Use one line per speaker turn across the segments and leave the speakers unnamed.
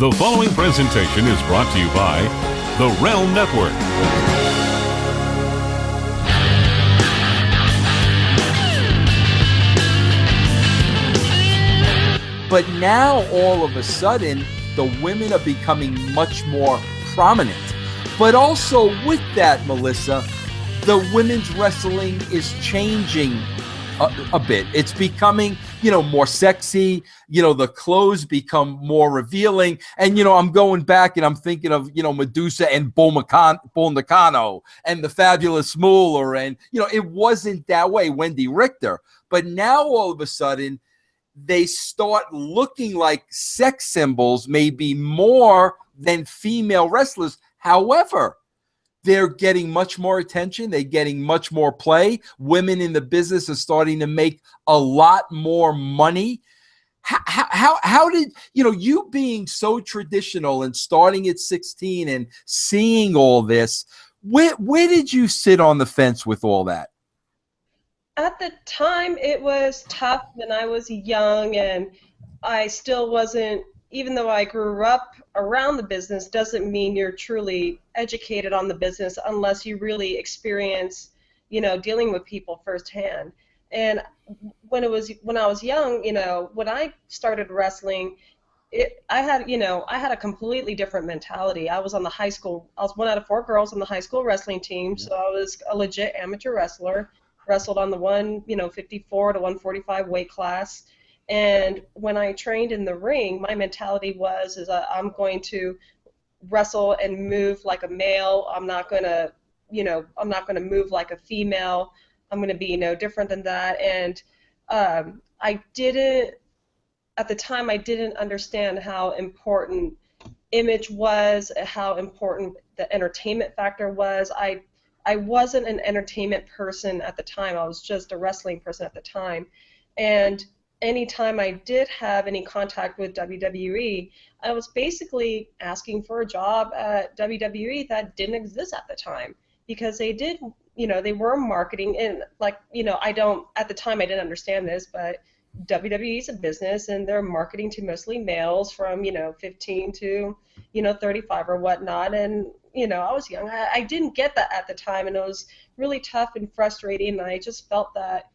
The following presentation is brought to you by the Realm Network.
But now, all of a sudden, the women are becoming much more prominent. But also with that, Melissa, the women's wrestling is changing a bit. It's becoming, more sexy. The clothes become more revealing. And, I'm going back and I'm thinking of, Medusa and Bull Nakano and the Fabulous Moolah. And, it wasn't that way, Wendy Richter. But now all of a sudden, they start looking like sex symbols, maybe more than female wrestlers. However, they're getting much more attention. They're getting much more play. Women in the business are starting to make a lot more money. How did, you being so traditional and starting at 16 and seeing all this, where did you sit on the fence with all that?
At the time, it was tough, and I was young, and I still wasn't, even though I grew up around the business, doesn't mean you're truly educated on the business unless you really experience, dealing with people firsthand. And when I was young, when I started wrestling, I had a completely different mentality. I was one out of 4 girls on the high school wrestling team, so I was a legit amateur wrestler. Wrestled on the 154 to 145 weight class. And when I trained in the ring, my mentality was I'm going to wrestle and move like a male. I'm not going to move like a female. I'm going to be no different than that. And at the time, I didn't understand how important image was, how important the entertainment factor was. I wasn't an entertainment person at the time. I was just a wrestling person at the time. And anytime I did have any contact with WWE, I was basically asking for a job at WWE that didn't exist at the time, because they did, they were marketing, and at the time I didn't understand this, but WWE is a business and they're marketing to mostly males from 15 to 35 or whatnot. And I was young. I didn't get that at the time, and it was really tough and frustrating. And I just felt that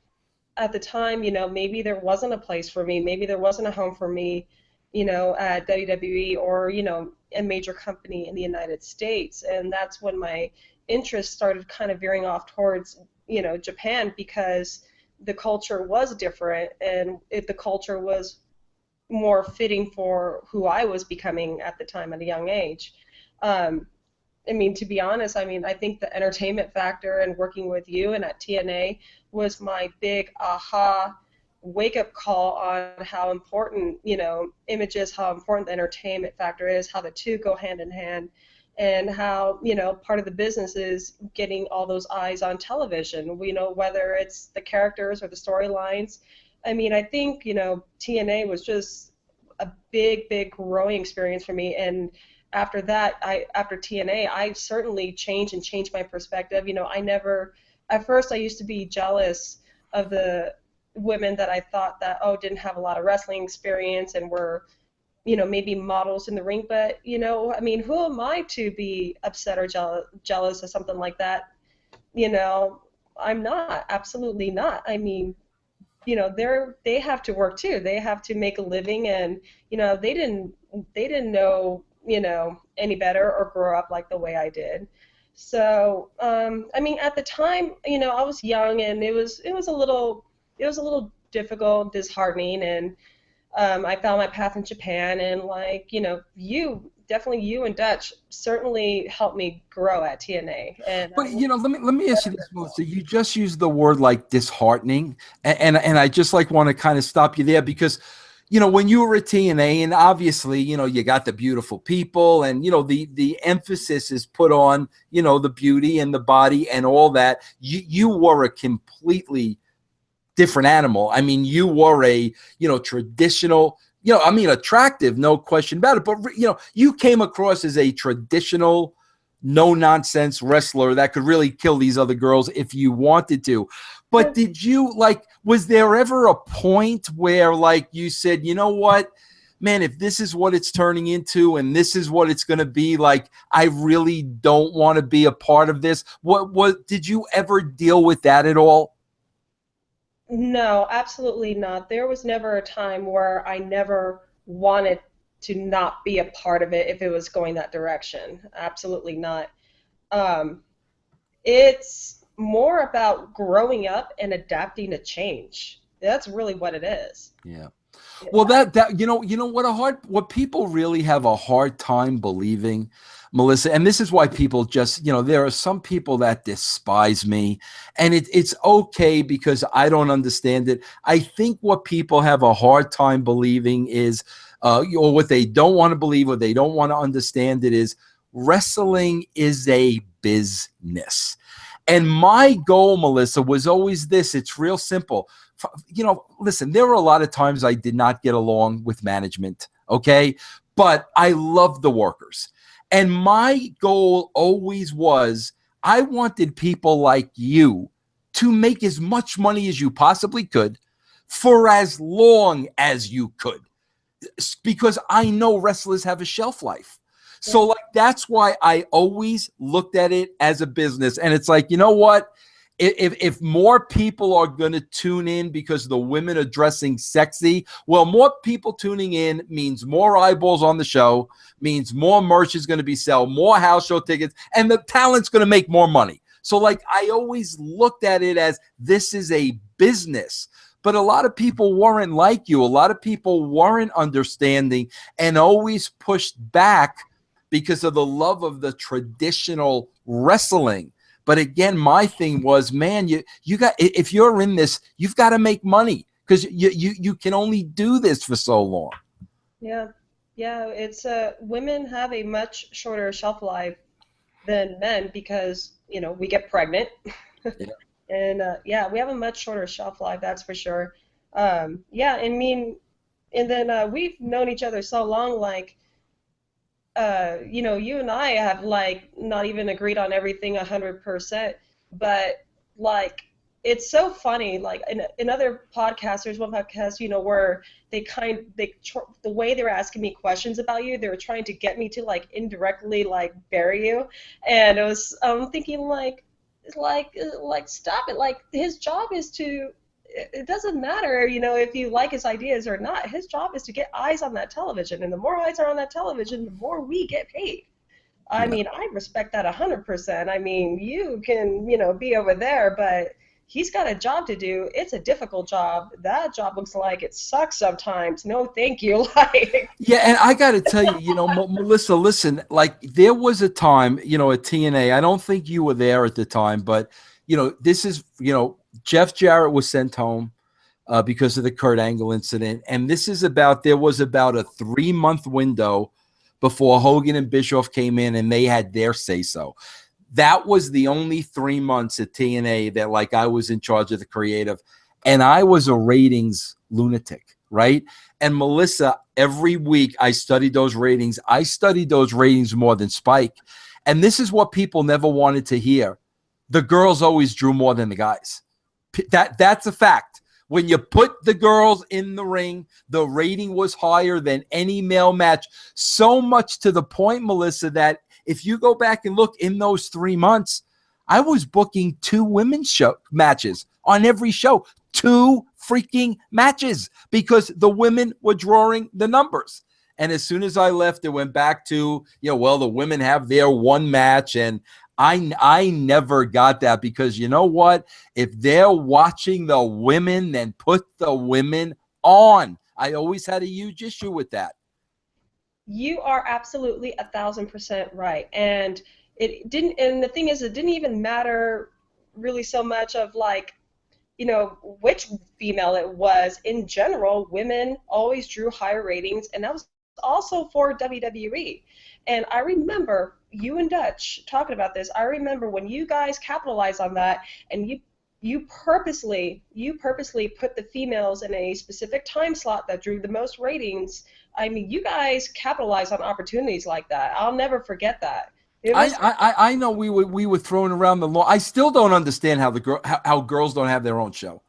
at the time, maybe there wasn't a place for me, maybe there wasn't a home for me, at WWE or a major company in the United States. And that's when my interest started kind of veering off towards Japan, because the culture was different, and the culture was more fitting for who I was becoming at the time at a young age. To be honest, I think the entertainment factor and working with you and at TNA was my big aha wake-up call on how important, image is, how important the entertainment factor is, how the two go hand in hand, and how, part of the business is getting all those eyes on television, whether it's the characters or the storylines. I think, TNA was just a big growing experience for me. And after that, after TNA, I certainly changed my perspective. At first I used to be jealous of the women that I thought that, didn't have a lot of wrestling experience and were, maybe models in the ring. But, who am I to be upset or jealous of something like that? I'm not, absolutely not. They have to work too. They have to make a living, and, they didn't know, any better or grow up like the way I did. So, at the time, I was young, and it was a little difficult, disheartening, and I found my path in Japan, and you and Dutch certainly helped me grow at TNA. And
but let me ask you this, Melissa. You just used the word disheartening, and I just want to kind of stop you there, because when you were at TNA, and obviously, you got the beautiful people, and, the emphasis is put on, the beauty and the body and all that. You were a completely different animal. You were a, traditional, attractive, no question about it. But, you came across as a traditional, no-nonsense wrestler that could really kill these other girls if you wanted to. But did you, was there ever a point where, you said, you know what, man, if this is what it's turning into and this is what it's going to be, like, I really don't want to be a part of this. What did you ever deal with that at all?
No, absolutely not. There was never a time where I never wanted to not be a part of it if it was going that direction. Absolutely not. Um, it's more about growing up and adapting to change. That's really what it is.
Yeah. Well, that what people really have a hard time believing, Melissa, and this is why people just, there are some people that despise me, and it's okay because I don't understand it. I think what people have a hard time believing is, or what they don't want to believe, or they don't want to understand it is, wrestling is a business. And my goal, Melissa, was always this. It's real simple. Listen, there were a lot of times I did not get along with management, okay? But I love the workers. And my goal always was, I wanted people like you to make as much money as you possibly could for as long as you could, because I know wrestlers have a shelf life. So like, that's why I always looked at it as a business. And it's like, you know what? If more people are going to tune in because the women are dressing sexy, well, more people tuning in means more eyeballs on the show, means more merch is going to be sold, more house show tickets, and the talent's going to make more money. So like, I always looked at it as, this is a business. But a lot of people weren't like you. A lot of people weren't understanding and always pushed back because of the love of the traditional wrestling. But again, my thing was, man, you got, if you're in this, you've got to make money, because you can only do this for so long.
Yeah, it's women have a much shorter shelf life than men because we get pregnant, yeah. And we have a much shorter shelf life, that's for sure. I mean, and then we've known each other so long, like. You and I have like not even agreed on everything 100%, but like, it's so funny. Like in other podcasts, there's one podcast, where the way they were asking me questions about you, they were trying to get me to like indirectly like bury you, and I'm thinking like stop it. Like, his job is to. It doesn't matter, if you like his ideas or not. His job is to get eyes on that television, and the more eyes are on that television, the more we get paid. I mean, I respect that 100%. I mean, you can, be over there, but he's got a job to do. It's a difficult job. That job looks like it sucks sometimes. No, thank you. Like, yeah,
and I got to tell you, Melissa, listen, like, there was a time, at TNA. I don't think you were there at the time, but this is, Jeff Jarrett was sent home because of the Kurt Angle incident. And there was about a 3-month window before Hogan and Bischoff came in and they had their say-so. That was the only 3 months at TNA that, like, I was in charge of the creative. And I was a ratings lunatic, right? And Melissa, every week I studied those ratings. I studied those ratings more than Spike. And this is what people never wanted to hear. The girls always drew more than the guys. That's a fact. When you put the girls in the ring, the rating was higher than any male match. So much to the point, Melissa, that if you go back and look in those 3 months, I was booking 2 women's show matches on every show. 2 freaking matches, because the women were drawing the numbers. And as soon as I left, it went back to, the women have their one match. And I never got that, because you know what? If they're watching the women, then put the women on. I always had a huge issue with that.
You are absolutely 1,000% right. And it didn't, and the thing is, it didn't even matter really so much of like, which female it was. In general, women always drew higher ratings, and that was also for WWE. And I remember you and Dutch talking about this. I remember when you guys capitalized on that, and you purposely put the females in a specific time slot that drew the most ratings. I mean, you guys capitalized on opportunities like that. I'll never forget that.
I know we were throwing around the law. I still don't understand how how girls don't have their own show.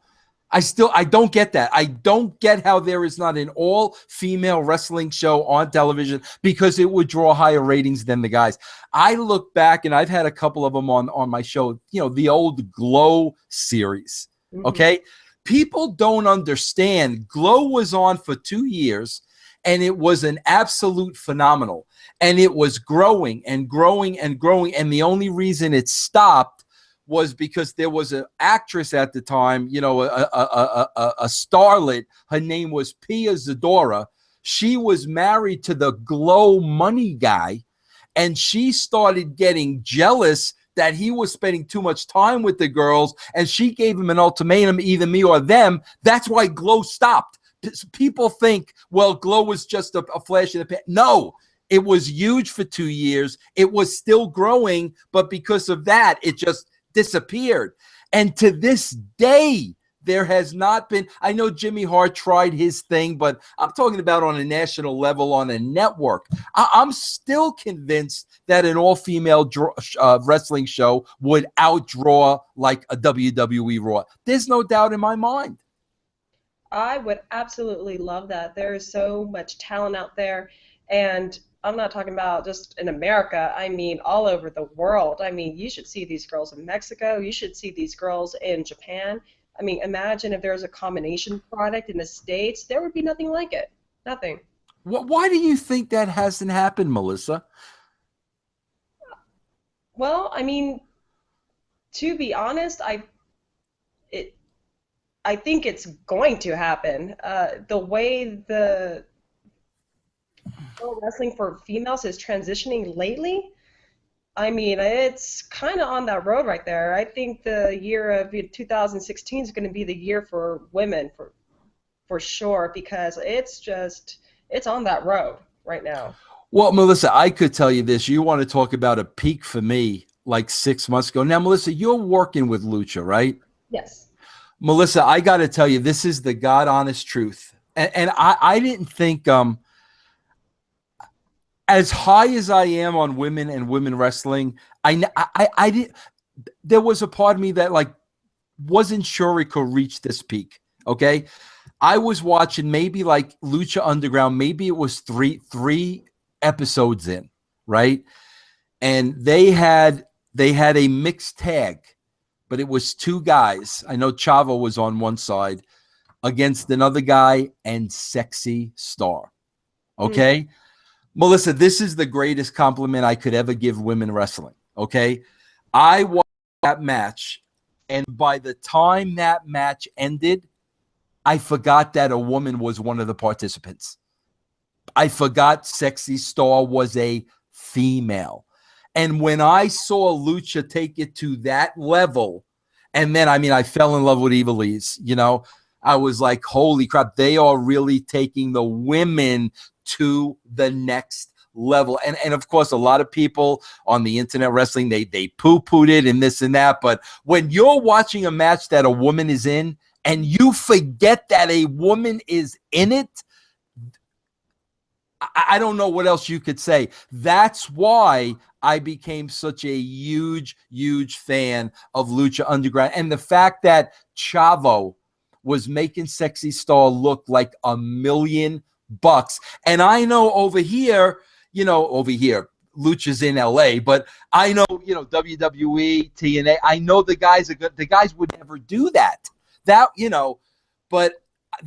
I don't get that. I don't get how there is not an all-female wrestling show on television, because it would draw higher ratings than the guys. I look back, and I've had a couple of them on my show, the old Glow series. Okay. People don't understand. Glow was on for 2 years, and it was an absolute phenomenal. And it was growing and growing and growing. And the only reason it stopped was because there was an actress at the time, a starlet. Her name was Pia Zadora. She was married to the Glow money guy, and she started getting jealous that he was spending too much time with the girls, and she gave him an ultimatum, either me or them. That's why Glow stopped. People think, well, Glow was just a flash in the pan. No, it was huge for 2 years. It was still growing, but because of that, it just disappeared. And to this day, there has not been. I know Jimmy Hart tried his thing, but I'm talking about on a national level, on a network. I'm still convinced that an all-female wrestling show would outdraw like a WWE Raw. There's no doubt in my mind.
I would absolutely love that. There is so much talent out there, and I'm not talking about just in America. I mean, all over the world. I mean, you should see these girls in Mexico. You should see these girls in Japan. I mean, imagine if there was a combination product in the States. There would be nothing like it. Nothing.
Why do you think that hasn't happened, Melissa?
Well, I mean, to be honest, I think it's going to happen. The way the pro wrestling for females is transitioning lately, I mean, it's kind of on that road right there. I think the year of 2016 is going to be the year for women for sure, because it's on that road right now.
Well, Melissa, I could tell you this. You want to talk about a peak for me like 6 months ago. Now, Melissa, you're working with Lucha, right?
Yes.
Melissa, I got to tell you, this is the God honest truth. And I didn't think as high as I am on women and women wrestling, I didn't. There was a part of me that like wasn't sure it could reach this peak. Okay, I was watching maybe like Lucha Underground. Maybe it was three episodes in, right? And they had a mixed tag, but it was two guys. I know Chavo was on one side against another guy and Sexy Star. Okay. Melissa, this is the greatest compliment I could ever give women wrestling. Okay. I watched that match, and by the time that match ended, I forgot that a woman was one of the participants. I forgot Sexy Star was a female. And when I saw Lucha take it to that level, and then, I mean, I fell in love with Ivelisse, I was like, holy crap, they are really taking the women to the next level. And of course, a lot of people on the internet wrestling, they poo-pooed it and this and that. But when you're watching a match that a woman is in and you forget that a woman is in it, I don't know what else you could say. That's why I became such a huge, huge fan of Lucha Underground. And the fact that Chavo was making Sexy Star look like $1 million. And I know over here, Lucha's in LA, but I know, WWE, TNA, I know the guys are good. The guys would never do that. But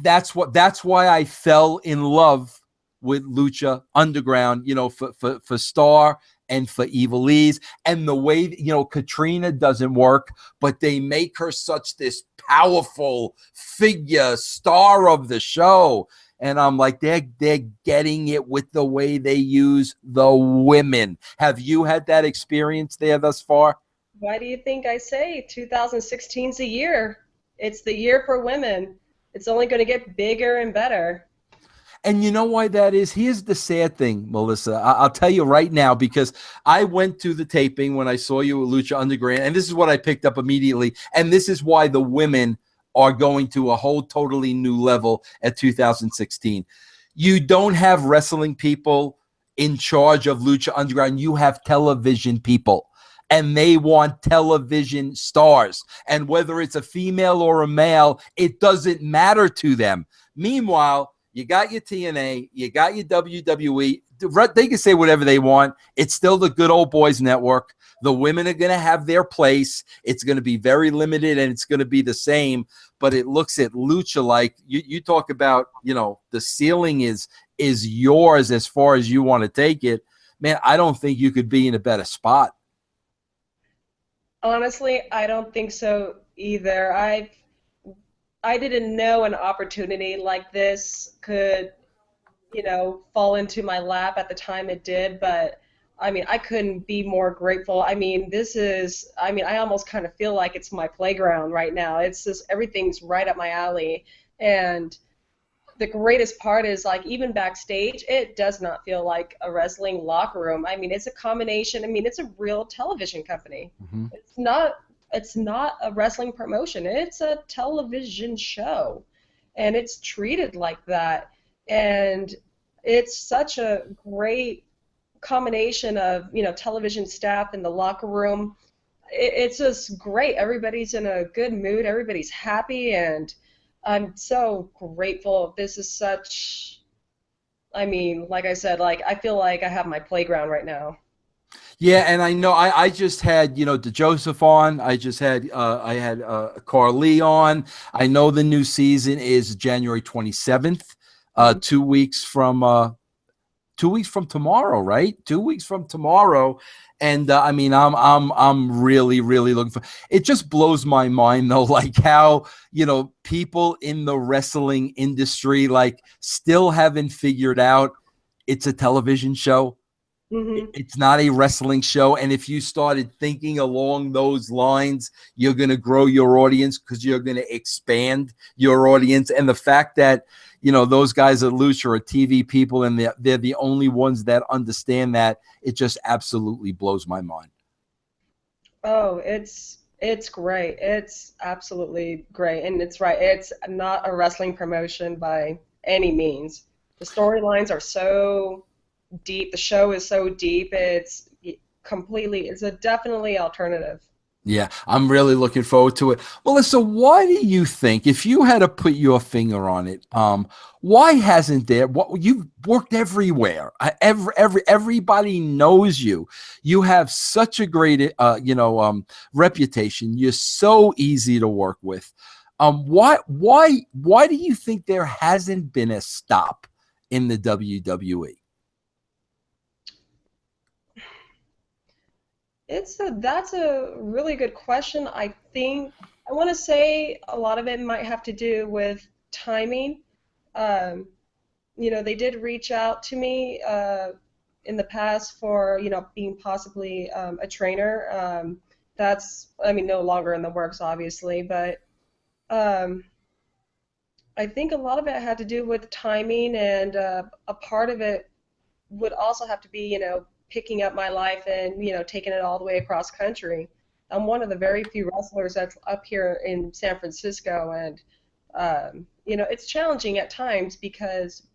that's why I fell in love with Lucha Underground, for Star and for Ivelisse, and the way, Katrina doesn't work, but they make her such this powerful figure, star of the show. And I'm like, they're getting it with the way they use the women. Have you had that experience there thus far?
Why do you think I say 2016 is the year? It's the year for women. It's only going to get bigger and better.
And you know why that is? Here's the sad thing, Melissa. I'll tell you right now, because I went to the taping when I saw you at Lucha Underground, and this is what I picked up immediately. And this is why the women are going to a whole totally new level at 2016. You don't have wrestling people in charge of Lucha Underground. You have television people. and they want television stars. And whether it's a female or a male, it doesn't matter to them. Meanwhile, you got your TNA, you got your WWE. They can say whatever they want. It's still the good old boys network. The women are going to have their place. It's going to be very limited, and it's going to be the same. But it looks at Lucha like you talk about, the ceiling is yours as far as you want to take it. Man, I don't think you could be in a better spot.
Honestly, I don't think so either. I didn't know an opportunity like this could, fall into my lap at the time it did, but I mean, I couldn't be more grateful. I mean, I almost kind of feel like it's my playground right now. It's just everything's right up my alley. And the greatest part is, like, even backstage, it does not feel like a wrestling locker room. I mean, it's a combination. I mean, it's a real television company. Mm-hmm. It's not a wrestling promotion. It's a television show, and it's treated like that. And it's such a great combination of, television staff in the locker room. It's just great. Everybody's in a good mood. Everybody's happy, and I'm so grateful. This is such, I mean, like I said, like, I feel like I have my playground right now.
Yeah, and I know I just had, DeJoseph on. I had Carly on. I know the new season is January 27th, 2 weeks from 2 weeks from tomorrow, right? 2 weeks from tomorrow. And I mean, I'm really, really looking for. It just blows my mind though, like how, people in the wrestling industry like still haven't figured out it's a television show. Mm-hmm. It's not a wrestling show. And if you started thinking along those lines, you're going to grow your audience because you're going to expand your audience. And the fact that, those guys at Lucha are TV people and they're the only ones that understand that, it just absolutely blows my mind.
Oh, it's great. It's absolutely great. And it's right. It's not a wrestling promotion by any means. The storylines are so deep. The show is so deep. It's a definitely alternative.
Yeah, I'm really looking forward to it. Melissa, why do you think, if you had to put your finger on it, why hasn't there? You've worked everywhere. Everybody knows you. You have such a great, reputation. You're so easy to work with. Why do you think there hasn't been a stop in the WWE?
That's a really good question. I want to say a lot of it might have to do with timing. They did reach out to me in the past for, being possibly a trainer. That's, no longer in the works, obviously, but I think a lot of it had to do with timing, and a part of it would also have to be, picking up my life and, taking it all the way across country. I'm one of the very few wrestlers that's up here in San Francisco, and, it's challenging at times because,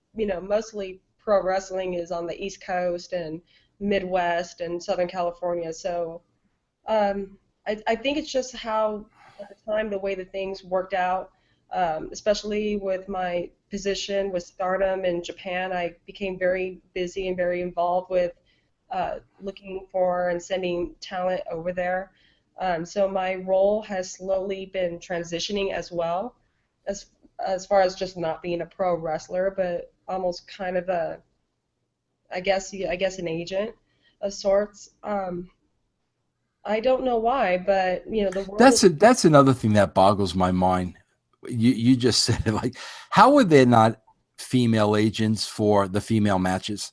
mostly pro wrestling is on the East Coast and Midwest and Southern California. So I think it's just how, at the time, the way that things worked out, especially with my position with Stardom in Japan, I became very busy and very involved with looking for and sending talent over there. So my role has slowly been transitioning as well, as far as just not being a pro wrestler, but almost kind of I guess an agent of sorts. I don't know why, but the world
that's another thing that boggles my mind. You just said it, like, how are there not female agents for the female matches?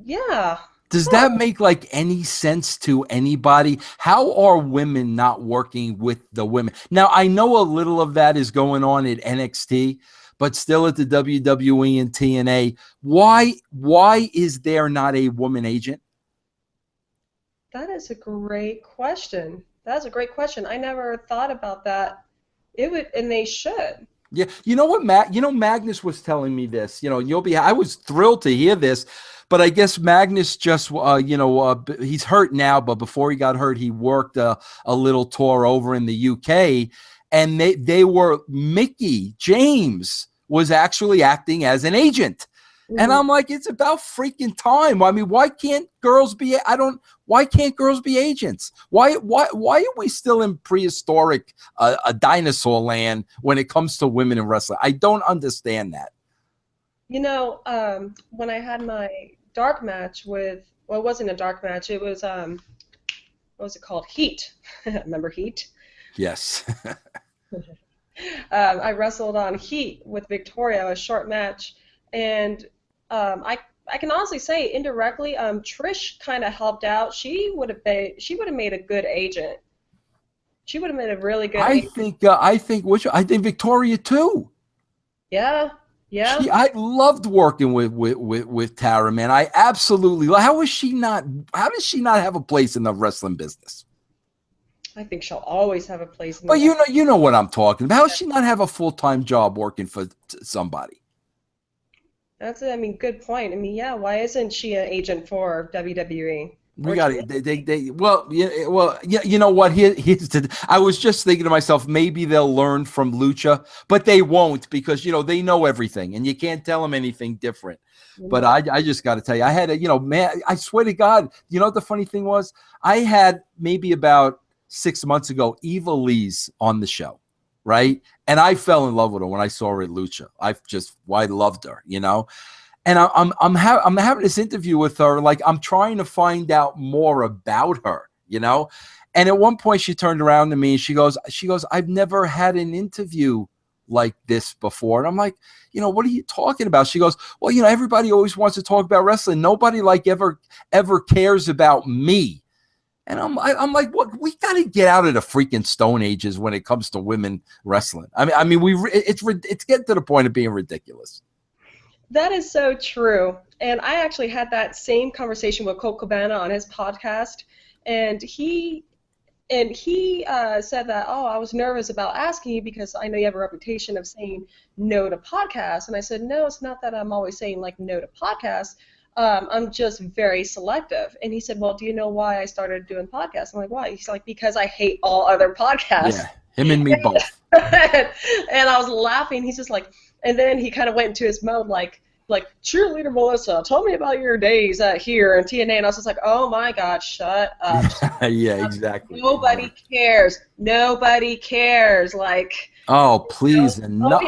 Yeah.
Does that make like any sense to anybody? How are women not working with the women? Now, I know a little of that is going on at NXT, but still at the WWE and TNA. Why is there not a woman agent?
That is a great question. That's a great question. I never thought about that. And they should.
Yeah, you know what, Magnus was telling me this. I was thrilled to hear this. But I guess Magnus just, he's hurt now, but before he got hurt, he worked a little tour over in the UK, and they were, Mickey James was actually acting as an agent. And I'm like, it's about freaking time. I mean, why can't girls be agents? Why are we still in prehistoric a dinosaur land when it comes to women in wrestling? I don't understand that.
When I had my dark match with, well, it wasn't a dark match. It was, what was it called? Heat. Remember Heat?
Yes.
I wrestled on Heat with Victoria, a short match, and I can honestly say indirectly, Trish kind of helped out. She would have made a good agent. She would have made a really good agent.
I think Victoria too.
Yeah. Yeah.
I loved working with Tara, man. I absolutely. How does she not have a place in the wrestling business?
I think she'll always have a place in the
But you know what I'm talking about. How does she not have a full-time job working for somebody?
That's good point. Yeah, why isn't she an agent for WWE?
We got it. You know what? I was just thinking to myself, maybe they'll learn from Lucha, but they won't, because they know everything, and you can't tell them anything different. But I just got to tell you, I had man, I swear to God, what the funny thing was? I had maybe about 6 months ago Eva Lee's on the show, right? And I fell in love with her when I saw her at Lucha. I loved her, And I'm having this interview with her, like I'm trying to find out more about her, And at one point she turned around to me and she goes, I've never had an interview like this before. And I'm like, what are you talking about? She goes, well, everybody always wants to talk about wrestling. Nobody ever cares about me. And I'm like, what? We got to get out of the freaking Stone Ages when it comes to women wrestling. It's getting to the point of being ridiculous.
That is so true. And I actually had that same conversation with Colt Cabana on his podcast, and he said that, I was nervous about asking you because I know you have a reputation of saying no to podcasts. And I said, no, it's not that I'm always saying no to podcasts. I'm just very selective. And he said, well, do you know why I started doing podcasts? I'm like, why? He's like, because I hate all other podcasts.
Yeah, him and me both.
And I was laughing. He's just like, and then he kind of went into his mode like cheerleader Melissa, tell me about your days here in TNA. And I was just like, oh my God, shut up.
Yeah, exactly.
Nobody cares. Nobody cares.
Oh, please. And no,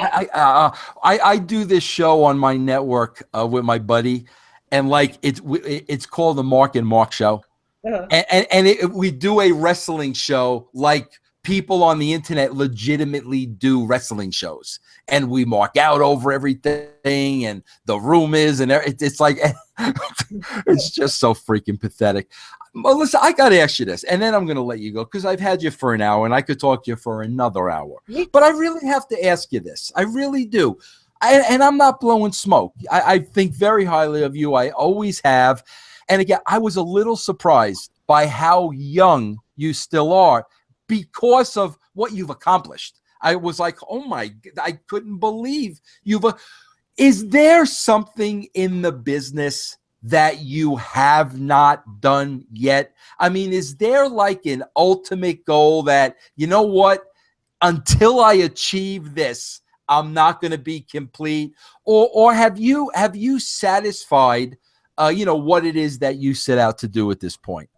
I do this show on my network with my buddy, and it's called the Mark and Mark Show.
Uh-huh.
And we do a wrestling show like people on the internet legitimately do wrestling shows, and we mark out over everything and the room is, and it's like, it's just so freaking pathetic. Melissa, I got to ask you this, and then I'm going to let you go, because I've had you for an hour and I could talk to you for another hour, but I really have to ask you this. I really do. And I'm not blowing smoke. I think very highly of you. I always have. And again, I was a little surprised by how young you still are, because of what you've accomplished. I was like, oh my, I couldn't believe is there something in the business that you have not done yet? Is there an ultimate goal that, until I achieve this, I'm not going to be complete? Or have you satisfied, what it is that you set out to do at this point?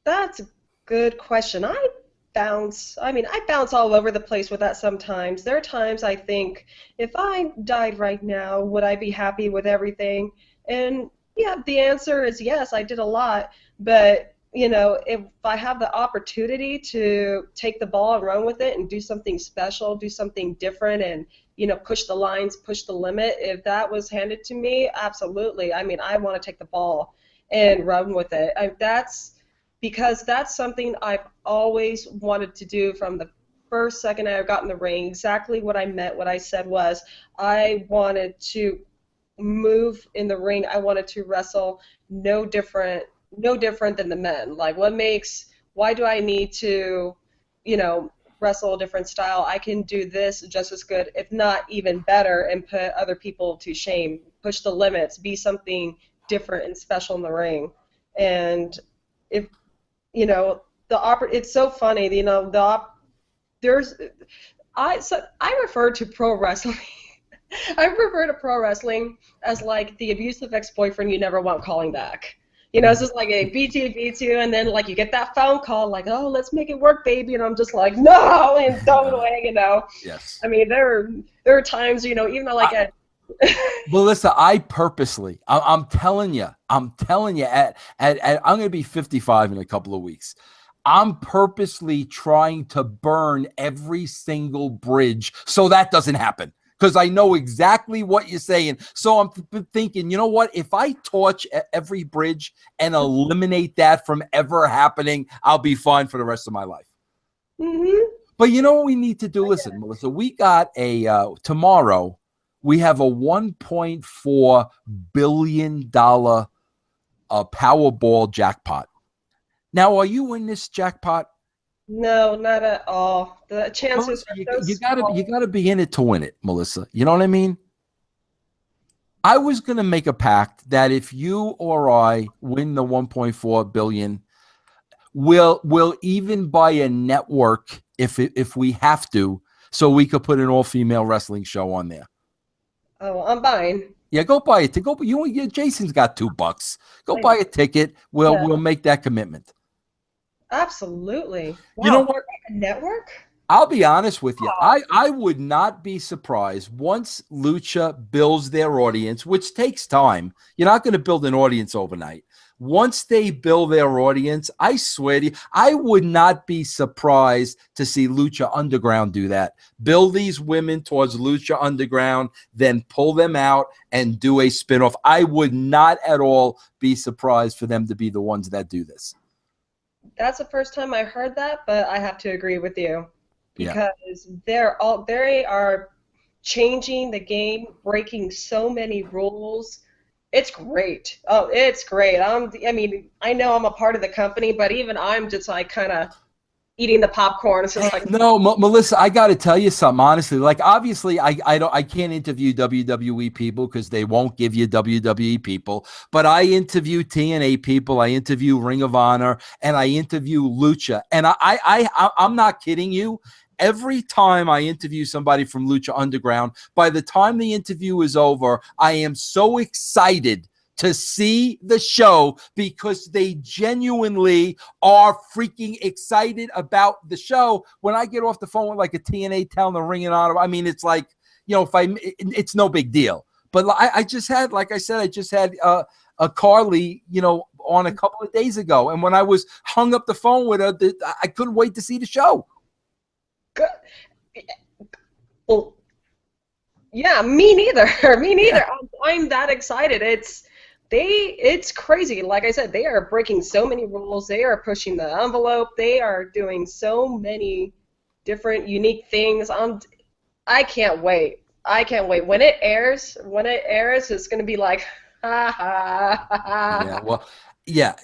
That's a good question. I bounce all over the place with that sometimes. There are times I think, if I died right now, would I be happy with everything? And yeah, the answer is yes, I did a lot. But, if I have the opportunity to take the ball and run with it and do something special, do something different, and, push the lines, push the limit, if that was handed to me, absolutely. I want to take the ball and run with it. Because that's something I've always wanted to do from the first second I got in the ring. Exactly what I meant, what I said was, I wanted to move in the ring. I wanted to wrestle no different than the men. Why do I need to, wrestle a different style. I can do this just as good, if not even better, and put other people to shame, push the limits, be something different and special in the ring. And if, you know, it's so funny, you know, I refer to pro wrestling. I refer to pro wrestling as like the abusive ex-boyfriend you never want calling back. You know, it's just like a beat you, and then like you get that phone call like, oh, let's make it work, baby, and I'm just like, no, and throw it away, you know.
Yes.
I mean, there are times, you know, even though like
Melissa, I'm telling you, I'm going to be 55 in a couple of weeks. I'm purposely trying to burn every single bridge so that doesn't happen, because I know exactly what you're saying. So I'm thinking, you know what? If I torch every bridge and eliminate that from ever happening, I'll be fine for the rest of my life.
Mm-hmm.
But you know what we need to do? Listen, Melissa, we got tomorrow, we have a $1.4 billion Powerball jackpot. Now, are you in this jackpot?
No, not at all. The chances
Melissa, you gotta be in it to win it, Melissa. You know what I mean? I was gonna make a pact that if you or I win the 1.4 billion, we'll even buy a network if we have to, so we could put an all-female wrestling show on there.
Oh, I'm buying.
Yeah, go buy it. Jason's got $2. Go buy a ticket. We'll make that commitment.
Absolutely. Wow.
You know what?
A network?
I'll be honest with you. I would not be surprised once Lucha builds their audience, which takes time. You're not going to build an audience overnight. Once they build their audience, I swear to you, I would not be surprised to see Lucha Underground do that. Build these women towards Lucha Underground, then pull them out and do a spinoff. I would not at all be surprised for them to be the ones that do this.
That's the first time I heard that, but I have to agree with you, because they are changing the game, breaking so many rules. It's great. Oh, it's great. I mean, I know I'm a part of the company, but even I'm just like kind of eating the popcorn. It's just like,
no, Melissa, I got to tell you something honestly. Like, obviously, I can't interview WWE people because they won't give you WWE people. But I interview TNA people, I interview Ring of Honor, and I interview Lucha. And I'm not kidding you. Every time I interview somebody from Lucha Underground, by the time the interview is over, I am so excited to see the show because they genuinely are freaking excited about the show. When I get off the phone with like a TNA telling the Ring of Honor, I mean, it's like, you know, it's no big deal. But I just had, like I said, a Carly, you know, on a couple of days ago. And when I was hung up the phone with her, I couldn't wait to see the show.
Well, yeah, me neither. Me neither. Yeah. I'm that excited. It's crazy. Like I said, they are breaking so many rules. They are pushing the envelope. They are doing so many different unique things. I can't wait. I can't wait. When it airs, it's going to be like, ha ha ha.
Yeah, well, yeah.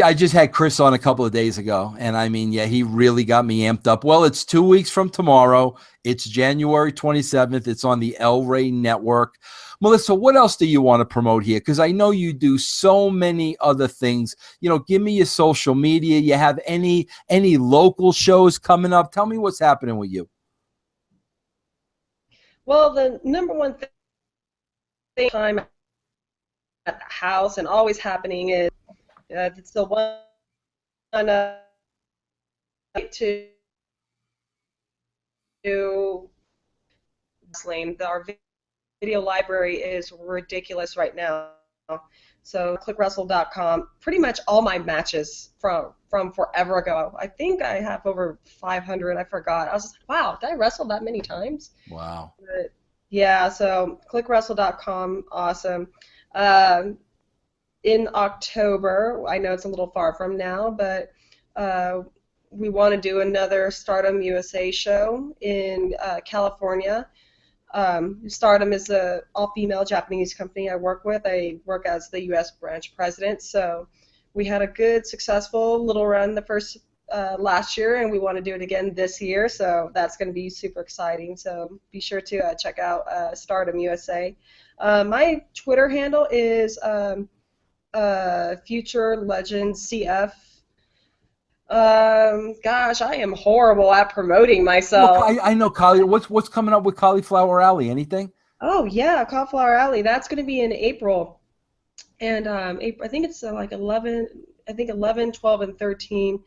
I just had Chris on a couple of days ago, and I mean, yeah, he really got me amped up. Well, it's 2 weeks from tomorrow. It's January 27th. It's on the El Rey Network. Melissa, what else do you want to promote here? Because I know you do so many other things. You know, give me your social media. You have any local shows coming up? Tell me what's happening with you.
Well, the number one thing time at the house and always happening is it's the one to wrestling. Our video library is ridiculous right now. So clickwrestle.com, pretty much all my matches from forever ago. I think I have over 500. I forgot. I was just like, wow, did I wrestle that many times?
Wow.
But yeah, so clickwrestle.com, awesome. In October, I know it's a little far from now, but we want to do another Stardom USA show in California. Stardom is an all-female Japanese company I work with. I work as the U.S. branch president, so we had a good, successful little run the first last year, and we want to do it again this year. So that's going to be super exciting. So be sure to check out Stardom USA. My Twitter handle is Future Legends CF. Gosh, I am horrible at promoting myself.
Look, I know, what's coming up with Cauliflower Alley? Anything?
Oh yeah, Cauliflower Alley. That's going to be in April, and April, I think it's like 11. I think 11, 12, and 13.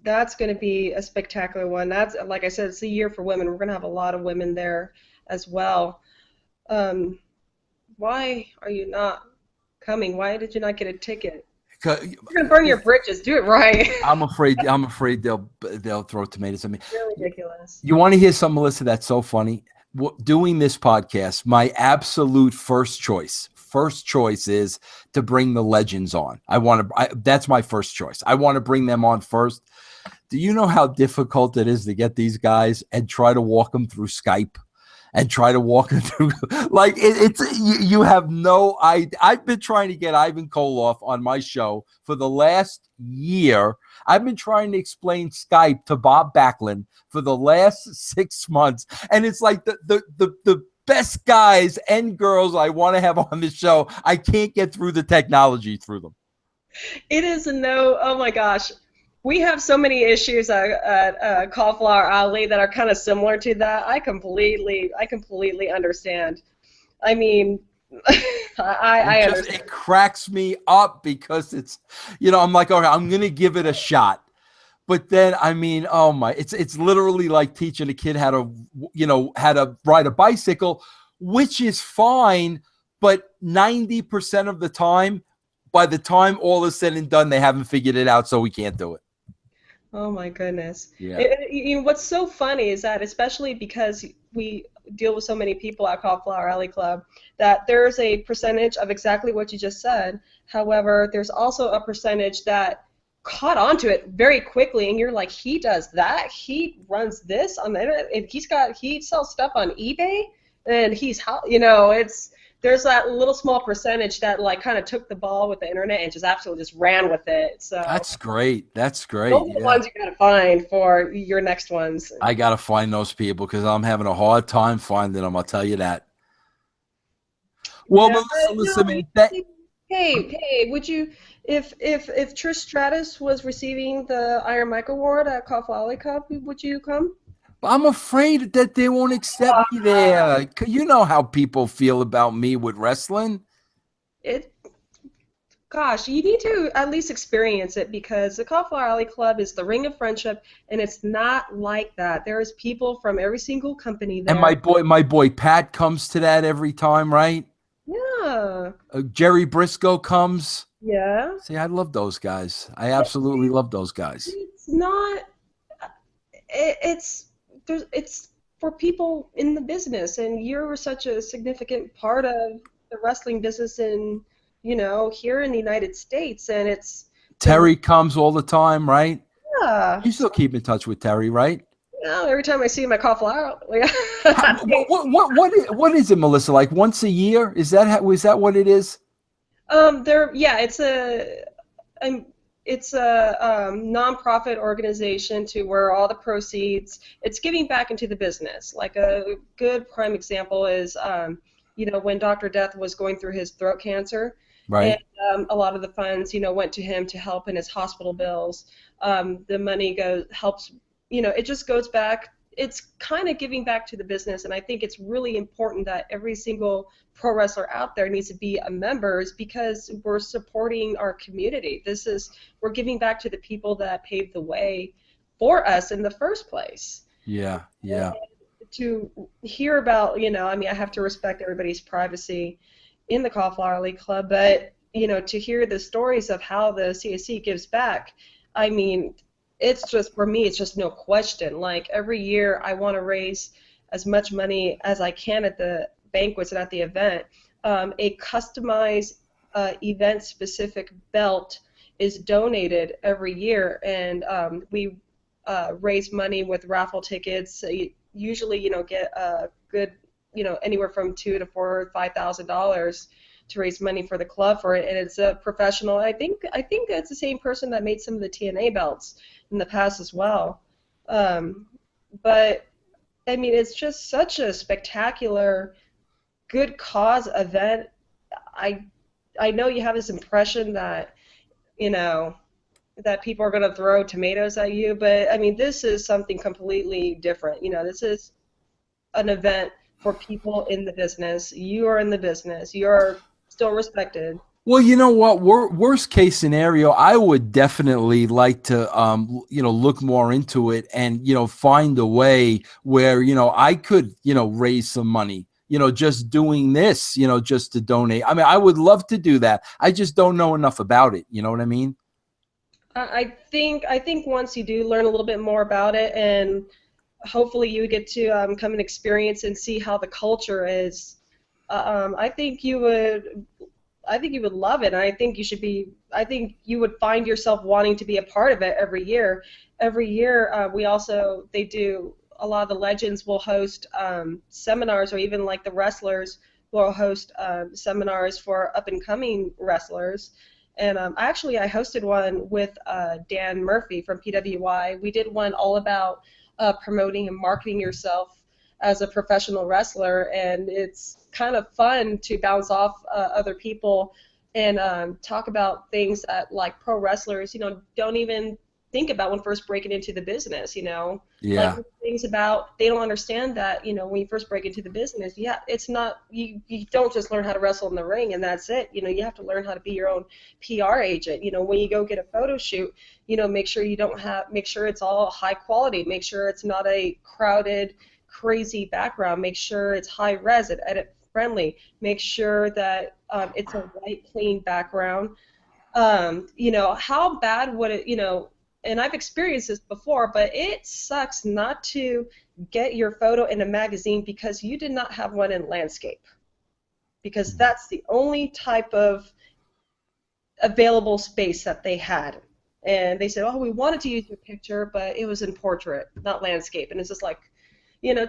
That's going to be a spectacular one. That's, like I said, it's a year for women. We're going to have a lot of women there as well. Why are you not coming? Why did you not get a ticket? You're going to burn your bridges. Do it right.
I'm afraid they'll throw tomatoes at me.
It's really ridiculous.
You want to hear something, Melissa, that's so funny? Doing this podcast, my absolute first choice is to bring the legends on. That's my first choice. I want to bring them on first. Do you know how difficult it is to get these guys and try to walk them through Skype and try to walk them through? Like, you have no idea. I've been trying to get Ivan Koloff on my show for the last year. I've been trying to explain Skype to Bob Backlund for the last 6 months. And it's like the best guys and girls I want to have on this show, I can't get through the technology through them.
It is oh my gosh. We have so many issues at Cauliflower Alley that are kind of similar to that. I completely understand. I mean, I understand.
It cracks me up because it's, I'm like, okay, I'm going to give it a shot. But then, I mean, oh my, it's literally like teaching a kid how to ride a bicycle, which is fine, but 90% of the time, by the time all is said and done, they haven't figured it out, so we can't do it.
Oh my goodness.
Yeah.
What's so funny is that, especially because we deal with so many people at Cauliflower Alley Club, that there's a percentage of exactly what you just said. However, there's also a percentage that caught onto it very quickly, and you're like, he does that, he runs this on the internet, and he sells stuff on eBay, and there's that little small percentage that like kind of took the ball with the internet and just absolutely just ran with it. So
that's great. Those are
the ones you gotta find for your next ones.
I gotta find those people because I'm having a hard time finding them. I'll tell you that. Well, Melissa, listen,
hey, would you, if Trish Stratus was receiving the Iron Mike Award at Cauliflower Alley Cup, would you come?
I'm afraid that they won't accept me there. You know how people feel about me with wrestling.
Gosh, you need to at least experience it, because the Cauliflower Alley Club is the ring of friendship, and it's not like that. There's people from every single company there.
And my boy Pat comes to that every time, right?
Yeah.
Jerry Briscoe comes.
Yeah.
See, I love those guys. I absolutely love those guys.
It's not. It's for people in the business, and you're such a significant part of the wrestling business in, here in the United States, and it's.
Terry comes all the time, right?
Yeah.
You still keep in touch with Terry, right?
Every time I see him at Cauliflower.
What is it, Melissa? Like once a year? Is that what it is? It's a nonprofit organization to where all the proceeds, it's giving back into the business. Like a good prime example is, when Dr. Death was going through his throat cancer, right?
And a lot of the funds, went to him to help in his hospital bills. The money helps. It just goes back. It's kind of giving back to the business, and I think it's really important that every single pro wrestler out there needs to be a member, because we're supporting our community. We're giving back to the people that paved the way for us in the first place.
Yeah.
And to hear about, I have to respect everybody's privacy in the Cauliflower Alley Club, but, to hear the stories of how the CAC gives back, it's just, for me, it's just no question. Like, every year I want to raise as much money as I can at the banquets and at the event. A customized event-specific belt is donated every year, and we raise money with raffle tickets. So usually, get a good, anywhere from $2,000 to $4,000 or $5,000 to raise money for the club for it, and it's a professional. I think it's the same person that made some of the TNA belts in the past as well. But I mean, it's just such a spectacular, good cause event. I know you have this impression that, you know, that people are going to throw tomatoes at you, but I mean, this is something completely different. You know, this is an event for people in the business. You are in the business. You're still respected.
Well, you know what? Worst case scenario, I would definitely like to, look more into it and, find a way where, I could, raise some money, just doing this, just to donate. I mean, I would love to do that. I just don't know enough about it. You know what I mean?
I think once you do learn a little bit more about it, and hopefully you get to come and experience and see how the culture is, I think you would love it. And I think you would find yourself wanting to be a part of it every year. Every year, they do, a lot of the legends will host seminars, or even like the wrestlers will host seminars for up and coming wrestlers. And I hosted one with Dan Murphy from PWI. We did one all about promoting and marketing yourself as a professional wrestler, and it's kind of fun to bounce off other people and talk about things that, like, pro wrestlers, don't even think about when first breaking into the business,
Yeah.
Like things about, they don't understand that, when you first break into the business, it's not, you don't just learn how to wrestle in the ring and that's it. You have to learn how to be your own PR agent. When you go get a photo shoot, make sure it's all high quality, make sure it's not a crowded, crazy background, make sure it's high res and edit friendly, make sure that it's a white, clean background. How bad would it, and I've experienced this before, but it sucks not to get your photo in a magazine because you did not have one in landscape. Because that's the only type of available space that they had. And they said, oh, we wanted to use your picture, but it was in portrait, not landscape. And it's just like,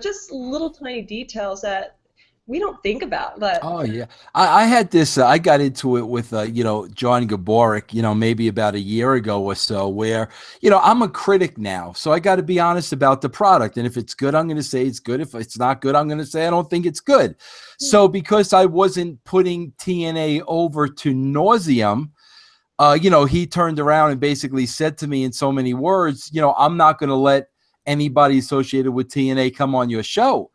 just little tiny details that we don't think about. But
oh yeah, I had this. I got into it with John Gaborik, maybe about a year ago or so. Where I'm a critic now, so I got to be honest about the product. And if it's good, I'm going to say it's good. If it's not good, I'm going to say I don't think it's good. So because I wasn't putting TNA over to nauseam, he turned around and basically said to me in so many words, I'm not going to let anybody associated with TNA come on your show.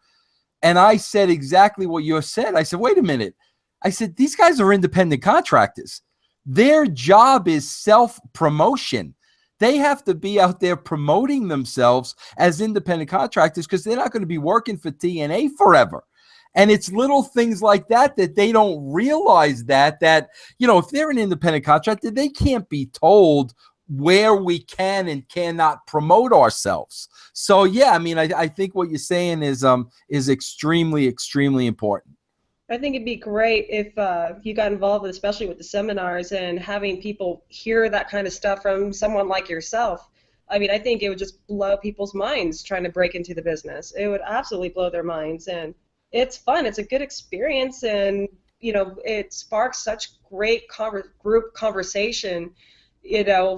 And I said exactly what you said. I said, wait a minute. I said, these guys are independent contractors. Their job is self-promotion. They have to be out there promoting themselves as independent contractors because they're not going to be working for TNA forever. And it's little things like that they don't realize that, if they're an independent contractor, they can't be told where we can and cannot promote ourselves. So yeah, I mean, I think what you're saying is extremely, extremely important.
I think it'd be great if you got involved, especially with the seminars, and having people hear that kind of stuff from someone like yourself. I mean, I think it would just blow people's minds trying to break into the business. It would absolutely blow their minds, and it's fun. It's a good experience, and it sparks such great group conversation.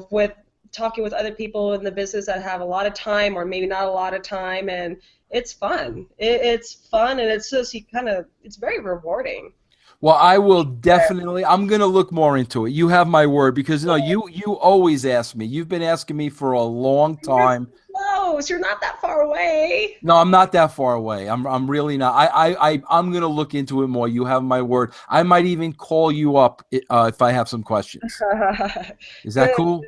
With talking with other people in the business that have a lot of time or maybe not a lot of time, and it's fun. It's fun, and it's just it's very rewarding.
Well, I will definitely. I'm going to look more into it. You have my word, because you always ask me. You've been asking me for a long time.
You're close. You're not that far away.
No, I'm not that far away. I'm really not. I'm going to look into it more. You have my word. I might even call you up if I have some questions. Is that cool?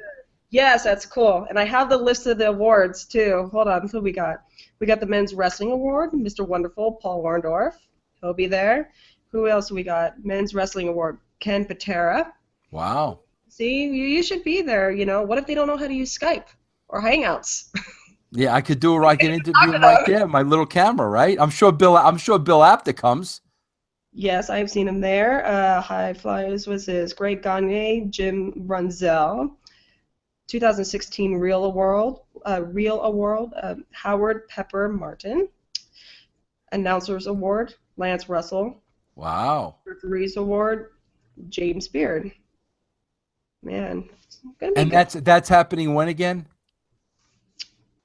Yes, that's cool. And I have the list of the awards too. Hold on. So we got the Men's Wrestling Award, Mr. Wonderful, Paul Warndorf. He'll be there. Who else we got? Men's Wrestling Award, Ken Patera.
Wow.
See, you should be there. What if they don't know how to use Skype or Hangouts?
Yeah, I could do it. I can interview him right there, my little camera, right? I'm sure Bill Apter comes.
Yes, I've seen him there. High Flyers was his Greg Gagne, Jim Runzel. 2016 Real Award, Howard Pepper Martin. Announcers Award, Lance Russell.
Wow.
Referees Award, James Beard. Man, it's gonna be
And
good.
that's happening when again?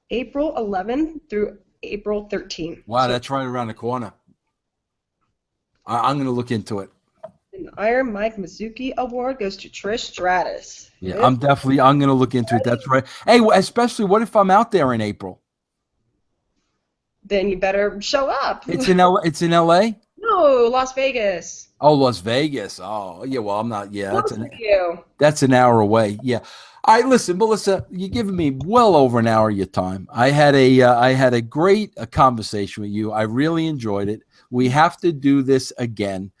April 11th through April 13th.
Wow,
So
that's right around the corner. I'm going to look into it.
an Iron Mike Mizuki Award goes to Trish Stratus.
Yeah,
Yep.
I'm going to look into it. That's right. Hey, especially what if I'm out there in April?
Then you better show up.
It's in LA?
No, Las Vegas.
Oh, Las Vegas. Oh, yeah, well, I'm not. Yeah,
Close to you.
that's an hour away. Yeah. All right, listen, Melissa, you're giving me well over an hour of your time. I had a great conversation with you. I really enjoyed it. We have to do this again.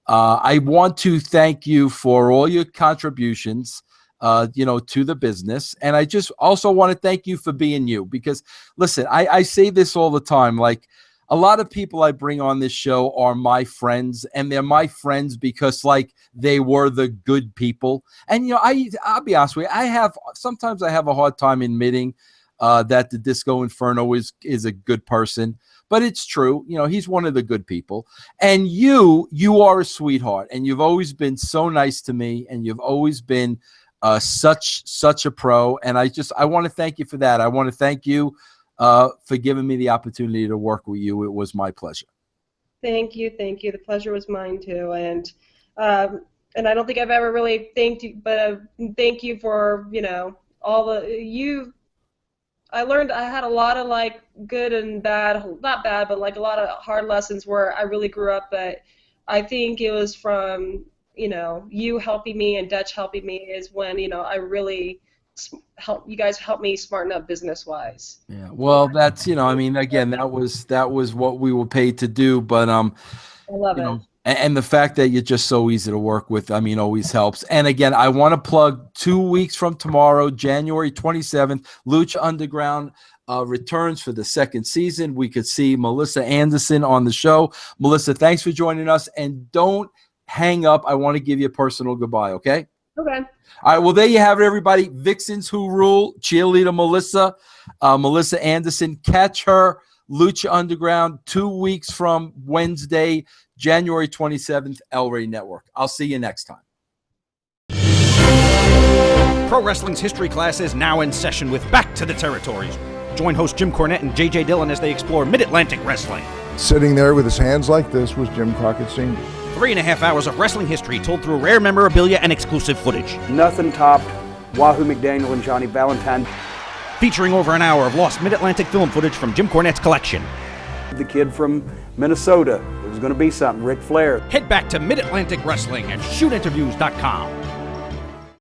I want to thank you for all your contributions, to the business. And I just also want to thank you for being you, because listen, I say this all the time. Like, a lot of people I bring on this show are my friends, and they're my friends because like they were the good people. And, I'll be honest with you. Sometimes I have a hard time admitting that the Disco Inferno is a good person, but it's true. He's one of the good people. And you are a sweetheart, and you've always been so nice to me, and you've always been such a pro. And I want to thank you for that. I want to thank you for giving me the opportunity to work with you. It was my pleasure.
Thank you. The pleasure was mine too. And I don't think I've ever really thanked you, but thank you for all I learned I had a lot of like good and bad, not bad, but like a lot of hard lessons where I really grew up. But I think it was from you helping me and Dutch helping me is when I really you guys helped me smarten up business wise.
Yeah, well, that's again, that was what we were paid to do, but
I love it.
And the fact that you're just so easy to work with, always helps. And again, I want to plug 2 weeks from tomorrow, January 27th, Lucha Underground returns for the second season. We could see Melissa Anderson on the show. Melissa, thanks for joining us, and don't hang up. I want to give you a personal goodbye, okay?
Okay.
All right, well, there you have it, everybody. Vixens Who Rule, cheerleader Melissa Anderson. Catch her, Lucha Underground, 2 weeks from Wednesday, January 27th, El Rey Network. I'll see you next time.
Pro Wrestling's history class is now in session with Back to the Territories. Join host Jim Cornette and J.J. Dillon as they explore Mid-Atlantic wrestling.
Sitting there with his hands like this was Jim Crockett Sr.
3.5 hours of wrestling history told through rare memorabilia and exclusive footage.
Nothing topped Wahoo McDaniel and Johnny Valentine.
Featuring over an hour of lost Mid-Atlantic film footage from Jim Cornette's collection.
The kid from Minnesota, it was going to be something, Ric Flair.
Head back to Mid-Atlantic Wrestling at shootinterviews.com.